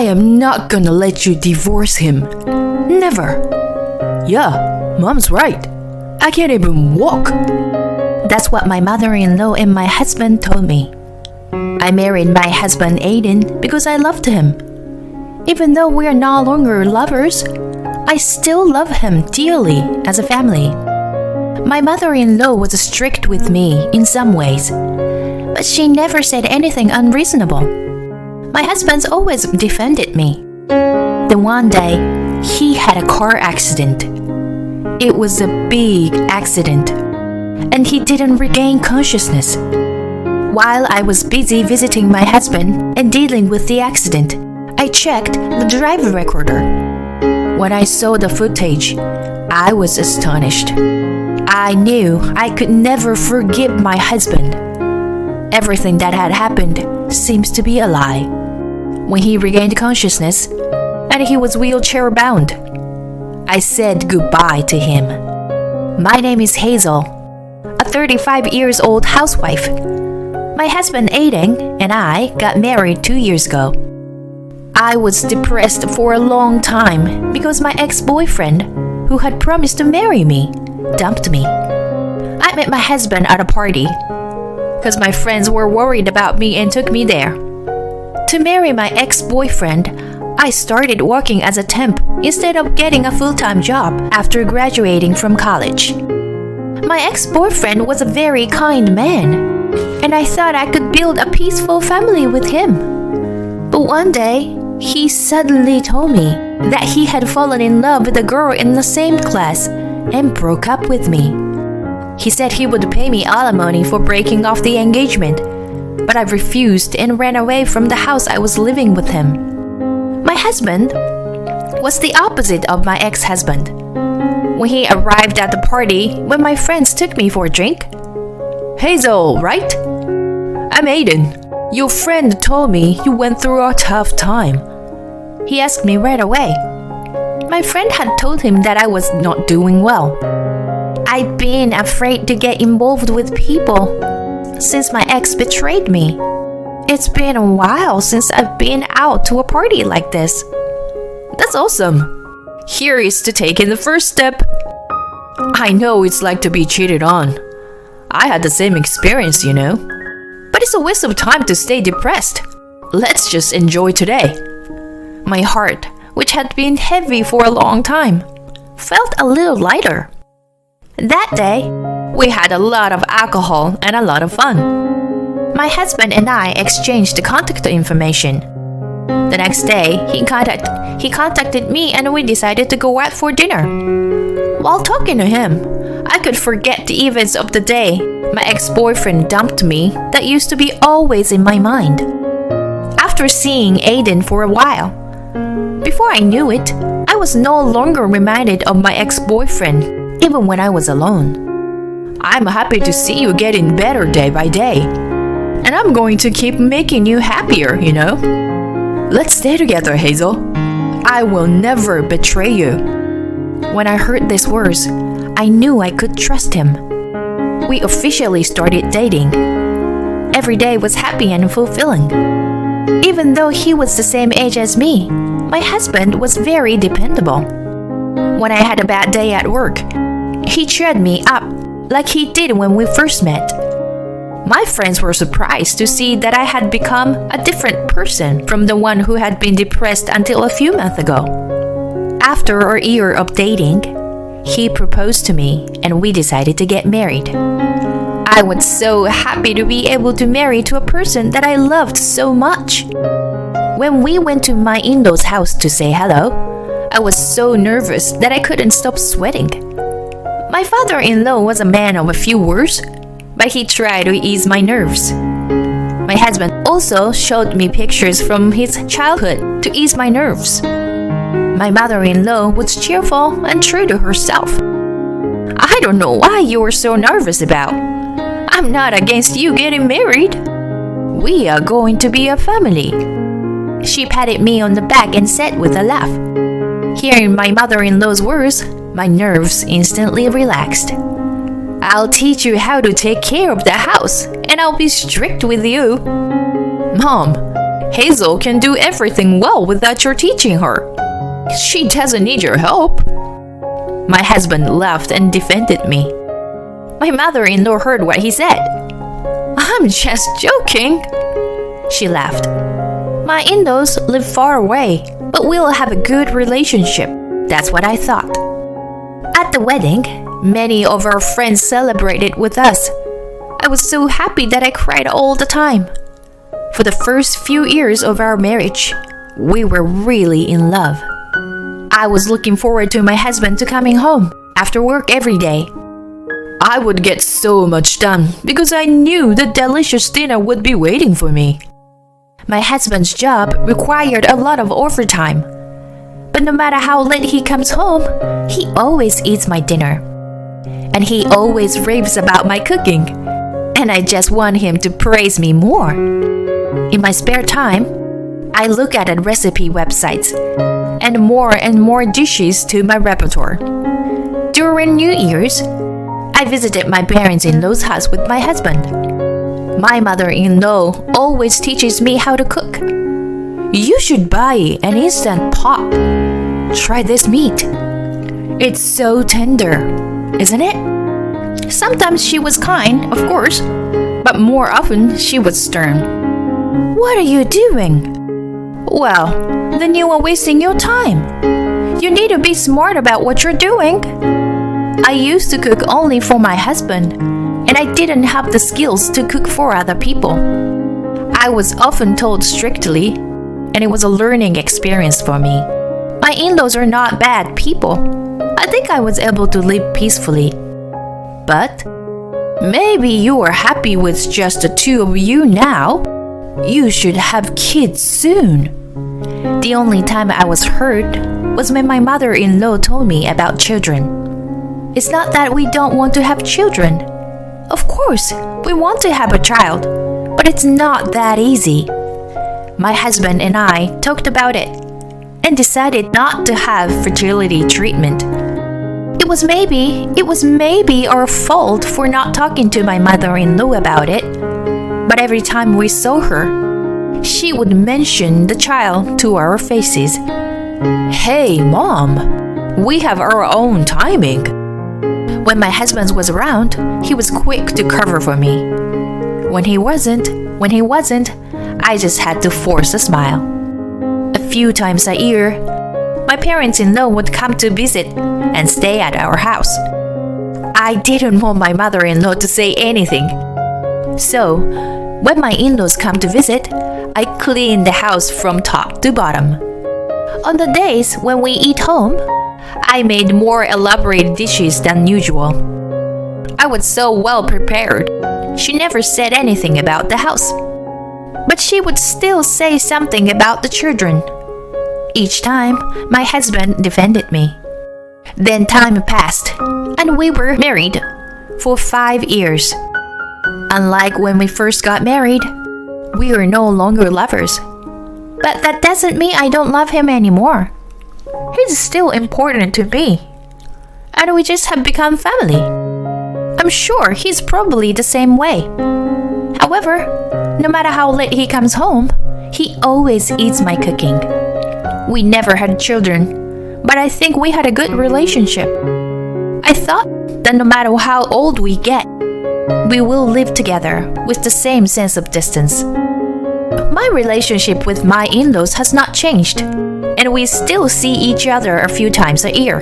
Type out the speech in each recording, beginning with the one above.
I am not gonna let you divorce him. Never. Yeah, Mom's right. I can't even walk. That's what my mother-in-law and my husband told me. I married my husband Aiden because I loved him. Even though we are no longer lovers, I still love him dearly as a family. My mother-in-law was strict with me in some ways, but she never said anything unreasonable. My husband's always defended me. Then one day, he had a car accident. It was a big accident, and he didn't regain consciousness. While I was busy visiting my husband and dealing with the accident, I checked the driver recorder. When I saw the footage, I was astonished. I knew I could never forgive my husband. Everything that had happened seems to be a lie. When he regained consciousness, and he was wheelchair-bound, I said goodbye to him. My name is Hazel, a 35-year-old housewife. My husband Aiden and I got married 2 years ago. I was depressed for a long time because my ex-boyfriend, who had promised to marry me, dumped me. I met my husband at a party because my friends were worried about me and took me there. To marry my ex-boyfriend, I started working as a temp instead of getting a full-time job after graduating from college. My ex-boyfriend was a very kind man, and I thought I could build a peaceful family with him. But one day, he suddenly told me that he had fallen in love with a girl in the same class and broke up with me. He said he would pay me alimony for breaking off the engagement, but I refused and ran away from the house I was living with him. My husband was the opposite of my ex-husband. When he arrived at the party, when my friends took me for a drink, Hazel, right? I'm Aiden. Your friend told me you went through a tough time. He asked me right away. My friend had told him that I was not doing well. I'd been afraid to get involved with people since my ex betrayed me. It's been a while since I've been out to a party like this. That's awesome. Here is to taking the first step. I know it's like to be cheated on. I had the same experience, you know. But it's a waste of time to stay depressed. Let's just enjoy today. My heart, which had been heavy for a long time, felt a little lighter. That day, we had a lot of alcohol and a lot of fun. My husband and I exchanged contact information. The next day, he contacted me and we decided to go out for dinner. While talking to him, I could forget the events of the day my ex-boyfriend dumped me that used to be always in my mind. After seeing Aiden for a while, before I knew it, I was no longer reminded of my ex-boyfriend, even when I was alone. I'm happy to see you getting better day by day. And I'm going to keep making you happier, you know? Let's stay together, Hazel. I will never betray you. When I heard these words, I knew I could trust him. We officially started dating. Every day was happy and fulfilling. Even though he was the same age as me, my husband was very dependable. When I had a bad day at work, he cheered me up like he did when we first met. My friends were surprised to see that I had become a different person from the one who had been depressed until a few months ago. After a year of dating, he proposed to me and we decided to get married. I was so happy to be able to marry to a person that I loved so much. When we went to my in-laws' house to say hello, I was so nervous that I couldn't stop sweating. My father-in-law was a man of a few words, but he tried to ease my nerves. My husband also showed me pictures from his childhood to ease my nerves. My mother-in-law was cheerful and true to herself. I don't know why you were so nervous about. I'm not against you getting married. We are going to be a family. She patted me on the back and said with a laugh. Hearing my mother-in-law's words, my nerves instantly relaxed. I'll teach you how to take care of the house, and I'll be strict with you. Mom, Hazel can do everything well without your teaching her. She doesn't need your help." My husband laughed and defended me. My mother-in-law heard what he said. "I'm just joking," she laughed. My in-laws live far away, but we'll have a good relationship. That's what I thought. At the wedding, many of our friends celebrated with us. I was so happy that I cried all the time. For the first few years of our marriage, we were really in love. I was looking forward to my husband to coming home after work every day. I would get so much done because I knew the delicious dinner would be waiting for me. My husband's job required a lot of overtime. But no matter how late he comes home, he always eats my dinner. And he always raves about my cooking. And I just want him to praise me more. In my spare time, I look at recipe websites and more dishes to my repertoire. During New Year's, I visited my parents-in-law's house with my husband. My mother-in-law always teaches me how to cook. "You should buy an instant pot. Try this meat. It's so tender, isn't it?" Sometimes she was kind, of course, but more often she was stern. "What are you doing?" "Well, then you are wasting your time. You need to be smart about what you're doing." I used to cook only for my husband, and I didn't have the skills to cook for other people. I was often told strictly, and it was a learning experience for me. My in-laws are not bad people. I think I was able to live peacefully. But maybe you are happy with just the two of you now. You should have kids soon. The only time I was hurt was when my mother-in-law told me about children. It's not that we don't want to have children. Of course, we want to have a child, but it's not that easy. My husband and I talked about it and decided not to have fertility treatment. It was maybe our fault for not talking to my mother-in-law about it. But every time we saw her, she would mention the child to our faces. "Hey, Mom, we have our own timing." When my husband was around, he was quick to cover for me. When he wasn't, I just had to force a smile. A few times a year, my parents-in-law would come to visit and stay at our house. I didn't want my mother-in-law to say anything. So, when my in-laws come to visit, I clean the house from top to bottom. On the days when we eat home, I made more elaborate dishes than usual. I was so well prepared. She never said anything about the house. But she would still say something about the children. Each time, my husband defended me. Then time passed, and we were married for 5 years. Unlike when we first got married, we are no longer lovers. But that doesn't mean I don't love him anymore. He's still important to me. And we just have become family. I'm sure he's probably the same way. However, no matter how late he comes home, he always eats my cooking. We never had children, but I think we had a good relationship. I thought that no matter how old we get, we will live together with the same sense of distance. My relationship with my in-laws has not changed, and we still see each other a few times a year.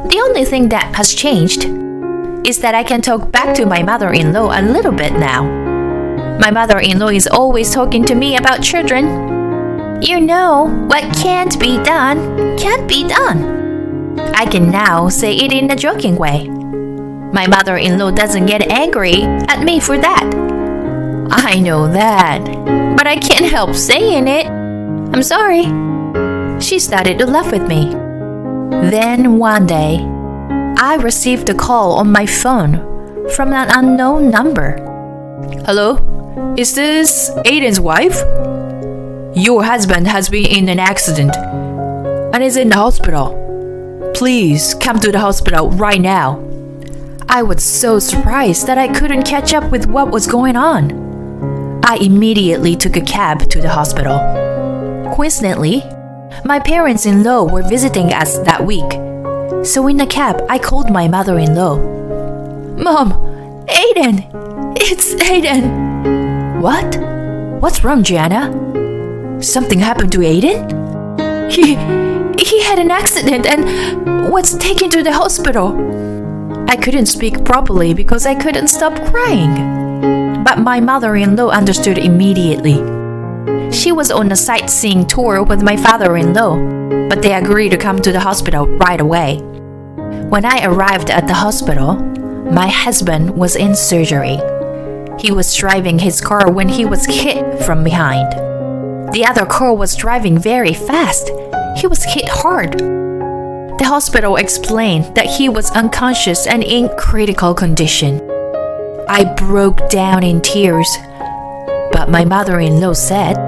The only thing that has changed is that I can talk back to my mother-in-law a little bit now. My mother-in-law is always talking to me about children. "You know, what can't be done, can't be done." I can now say it in a joking way. My mother-in-law doesn't get angry at me for that. I know that, but I can't help saying it. I'm sorry. She started to laugh with me. Then one day, I received a call on my phone from an unknown number. "Hello? Is this Aiden's wife? Your husband has been in an accident and is in the hospital. Please come to the hospital right now." I was so surprised that I couldn't catch up with what was going on. I immediately took a cab to the hospital. Coincidentally, my parents-in-law were visiting us that week. So in the cab, I called my mother-in-law. "Mom, Aiden! It's Aiden!" "What? What's wrong, Gianna? Something happened to Aiden?" He had an accident and was taken to the hospital." I couldn't speak properly because I couldn't stop crying. But my mother-in-law understood immediately. She was on a sightseeing tour with my father-in-law, but they agreed to come to the hospital right away. When I arrived at the hospital, my husband was in surgery. He was driving his car when he was hit from behind. The other car was driving very fast. He was hit hard. The hospital explained that he was unconscious and in critical condition. I broke down in tears, but my mother-in-law said,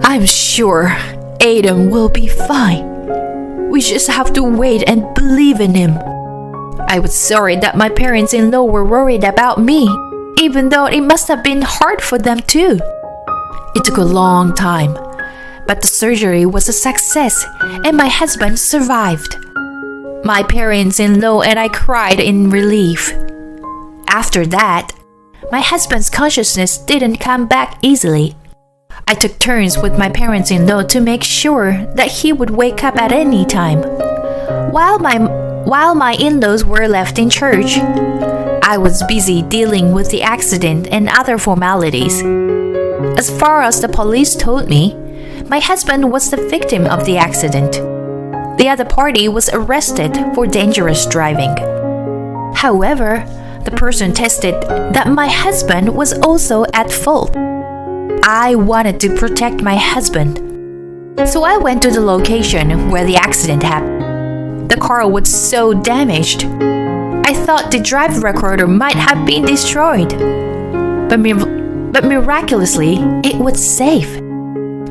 "I'm sure Aiden will be fine. We just have to wait and believe in him." I was sorry that my parents-in-law were worried about me, even though it must have been hard for them too. It took a long time, but the surgery was a success and my husband survived. My parents-in-law and I cried in relief. After that, my husband's consciousness didn't come back easily. I took turns with my parents-in-law to make sure that he would wake up at any time. While my in-laws were left in church, I was busy dealing with the accident and other formalities. As far as the police told me, my husband was the victim of the accident. The other party was arrested for dangerous driving. However, the person tested that my husband was also at fault. I wanted to protect my husband. So I went to the location where the accident happened. The car was so damaged. I thought the drive recorder might have been destroyed. But miraculously, it was safe.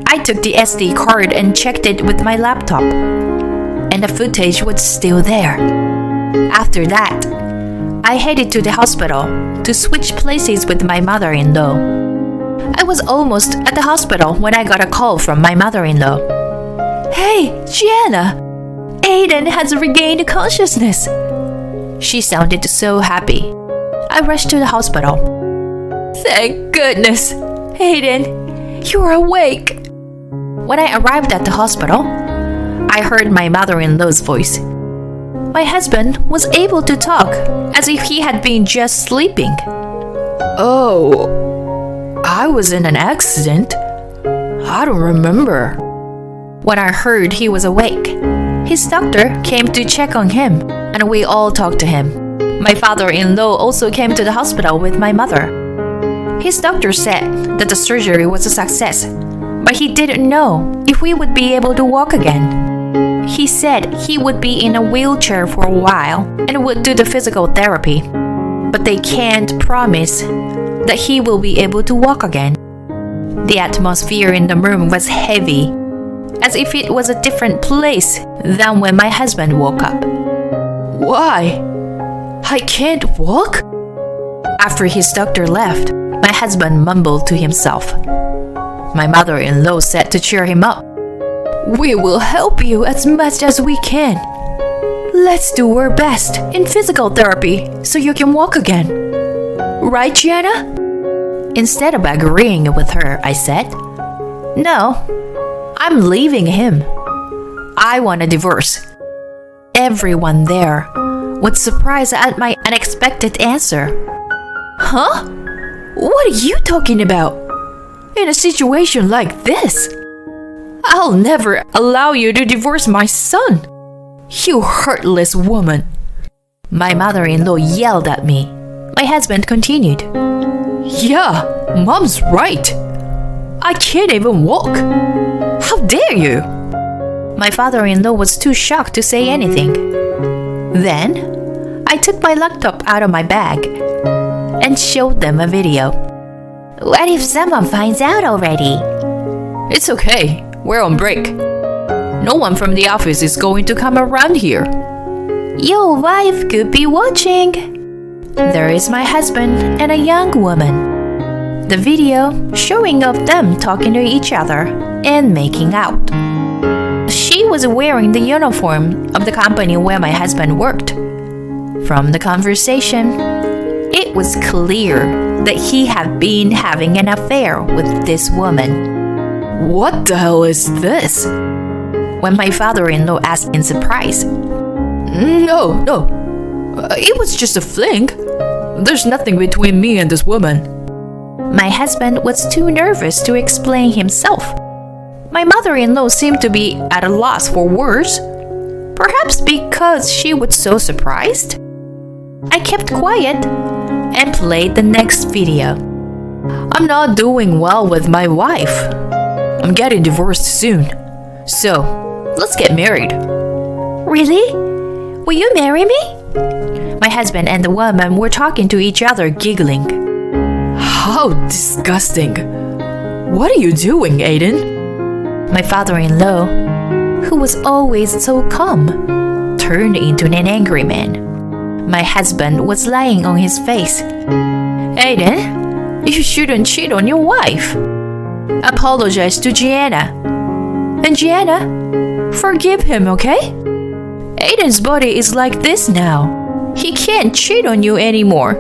I took the SD card and checked it with my laptop, and the footage was still there. After that, I headed to the hospital to switch places with my mother-in-law. I was almost at the hospital when I got a call from my mother-in-law. "Hey, Gianna! Aiden has regained consciousness." She sounded so happy. I rushed to the hospital. "Thank goodness! Aiden, you're awake!" When I arrived at the hospital, I heard my mother-in-law's voice. My husband was able to talk as if he had been just sleeping. "Oh, I was in an accident? I don't remember." When I heard he was awake, his doctor came to check on him, and we all talked to him. My father-in-law also came to the hospital with my mother. His doctor said that the surgery was a success, but he didn't know if we would be able to walk again. He said he would be in a wheelchair for a while and would do the physical therapy, but they can't promise that he will be able to walk again. The atmosphere in the room was heavy, as if it was a different place than when my husband woke up. "Why? I can't walk?" After his doctor left, my husband mumbled to himself. My mother-in-law said to cheer him up, "We will help you as much as we can. Let's do our best in physical therapy so you can walk again. Right, Gianna?" Instead of agreeing with her, I said, "No, I'm leaving him. I want a divorce." Everyone there was surprised at my unexpected answer. "Huh? What are you talking about? In a situation like this, I'll never allow you to divorce my son. You heartless woman." My mother-in-law yelled at me. My husband continued, "Yeah, Mom's right. I can't even walk. How dare you?" My father-in-law was too shocked to say anything. Then, I took my laptop out of my bag and showed them a video. "What if someone finds out already?" "It's okay. We're on break. No one from the office is going to come around here." "Your wife could be watching." There is my husband and a young woman. The video showing of them talking to each other and making out. She was wearing the uniform of the company where my husband worked. From the conversation, it was clear that he had been having an affair with this woman. What the hell is this? When my father-in-law asked in surprise, No. It was just a fling. There's nothing between me and this woman. my husband was too nervous to explain himself. My mother-in-law seemed to be at a loss for words, perhaps because she was so surprised. I kept quiet and played the next video. I'm not doing well with my wife. I'm getting divorced soon. So, let's get married. Really? Will you marry me? My husband and the woman were talking to each other, giggling. How disgusting. What are you doing, Aiden? My father-in-law, who was always so calm, turned into an angry man. My husband was lying on his face. Aiden, you shouldn't cheat on your wife. Apologize to Gianna. And Gianna, forgive him, okay? Aiden's body is like this now. He can't cheat on you anymore.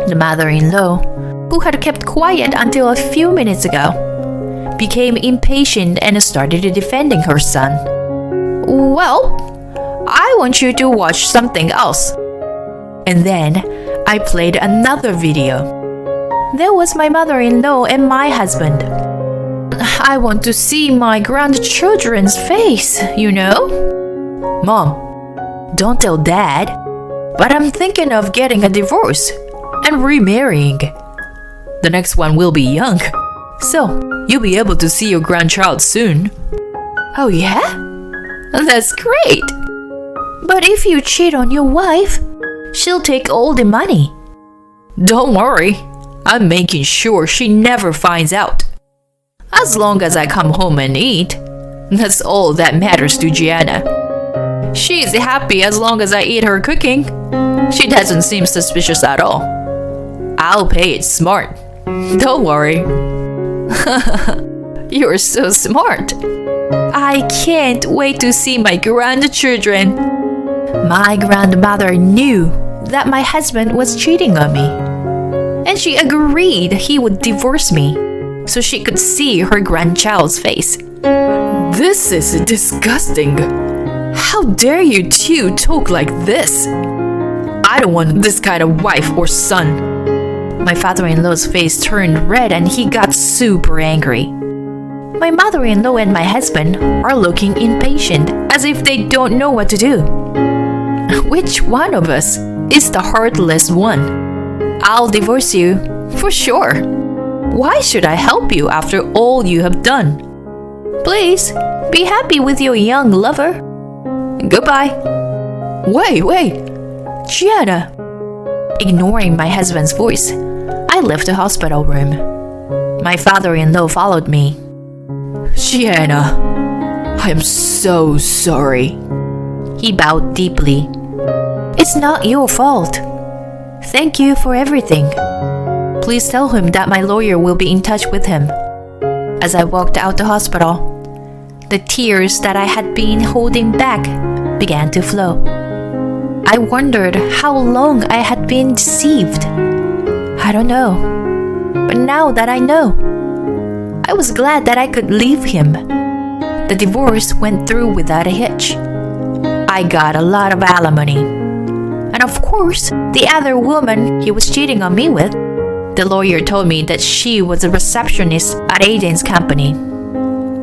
The mother-in-law, who had kept quiet until a few minutes ago, became impatient and started defending her son. Well, I want you to watch something else. And then I played another video. There was my mother-in-law and my husband. I want to see my grandchildren's face, you know? Mom, don't tell Dad, but I'm thinking of getting a divorce and remarrying. The next one will be young, so you'll be able to see your grandchild soon. Oh yeah? That's great. But if you cheat on your wife, she'll take all the money. Don't worry, I'm making sure she never finds out. As long as I come home and eat, that's all that matters to Gianna. She's happy as long as I eat her cooking. She doesn't seem suspicious at all. I'll pay it smart. Don't worry. You're so smart. I can't wait to see my grandchildren. My grandmother knew that my husband was cheating on me, and she agreed he would divorce me so she could see her grandchild's face. This is disgusting. How dare you two talk like this? I don't want this kind of wife or son. My father-in-law's face turned red and he got super angry. My mother-in-law and my husband are looking impatient, as if they don't know what to do. Which one of us is the heartless one? I'll divorce you, for sure. Why should I help you after all you have done? Please, be happy with your young lover. Goodbye. Wait. Gianna. Ignoring my husband's voice, I left the hospital room. My father-in-law followed me. Gianna, I am so sorry. He bowed deeply. It's not your fault. Thank you for everything. Please tell him that my lawyer will be in touch with him. As I walked out the hospital, the tears that I had been holding back began to flow. I wondered how long I had been deceived. I don't know. But now that I know, I was glad that I could leave him. The divorce went through without a hitch. I got a lot of alimony. And of course, the other woman he was cheating on me with, the lawyer told me that she was a receptionist at Aiden's company.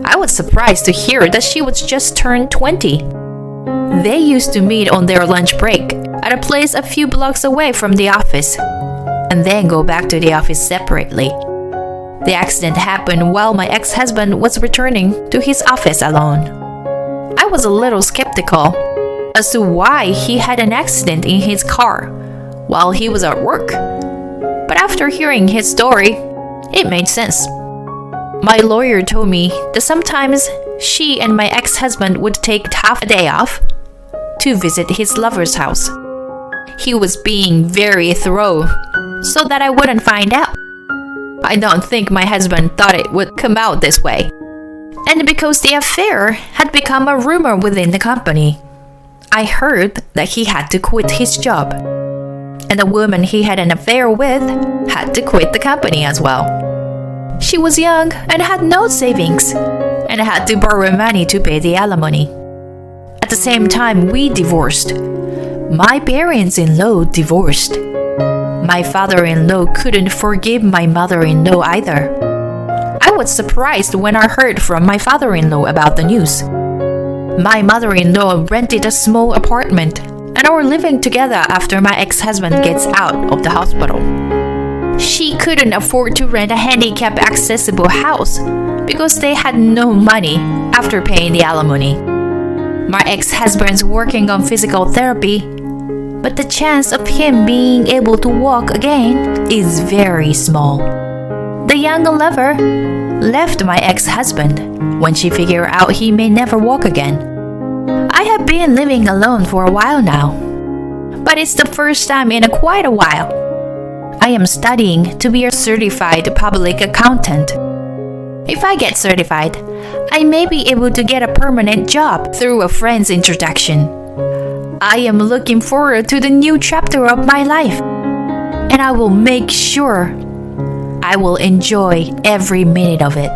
I was surprised to hear that she was just turned 20. They used to meet on their lunch break at a place a few blocks away from the office, and then go back to the office separately. The accident happened while my ex-husband was returning to his office alone. I was a little skeptical as to why he had an accident in his car while he was at work. But after hearing his story, it made sense. My lawyer told me that sometimes she and my ex-husband would take half a day off to visit his lover's house. He was being very thorough so that I wouldn't find out. I don't think my husband thought it would come out this way. And because the affair had become a rumor within the company, I heard that he had to quit his job. And the woman he had an affair with had to quit the company as well. She was young and had no savings, and had to borrow money to pay the alimony. At the same time, we divorced. My parents-in-law divorced. My father-in-law couldn't forgive my mother-in-law either. I was surprised when I heard from my father-in-law about the news. My mother-in-law rented a small apartment and are living together after my ex-husband gets out of the hospital. She couldn't afford to rent a handicap-accessible house because they had no money after paying the alimony. My ex-husband's working on physical therapy, but the chance of him being able to walk again is very small. The young lover left my ex-husband when she figured out he may never walk again. I have been living alone for a while now, but it's the first time in quite a while. I am studying to be a certified public accountant. If I get certified, I may be able to get a permanent job through a friend's introduction. I am looking forward to the new chapter of my life, and I will make sure I will enjoy every minute of it.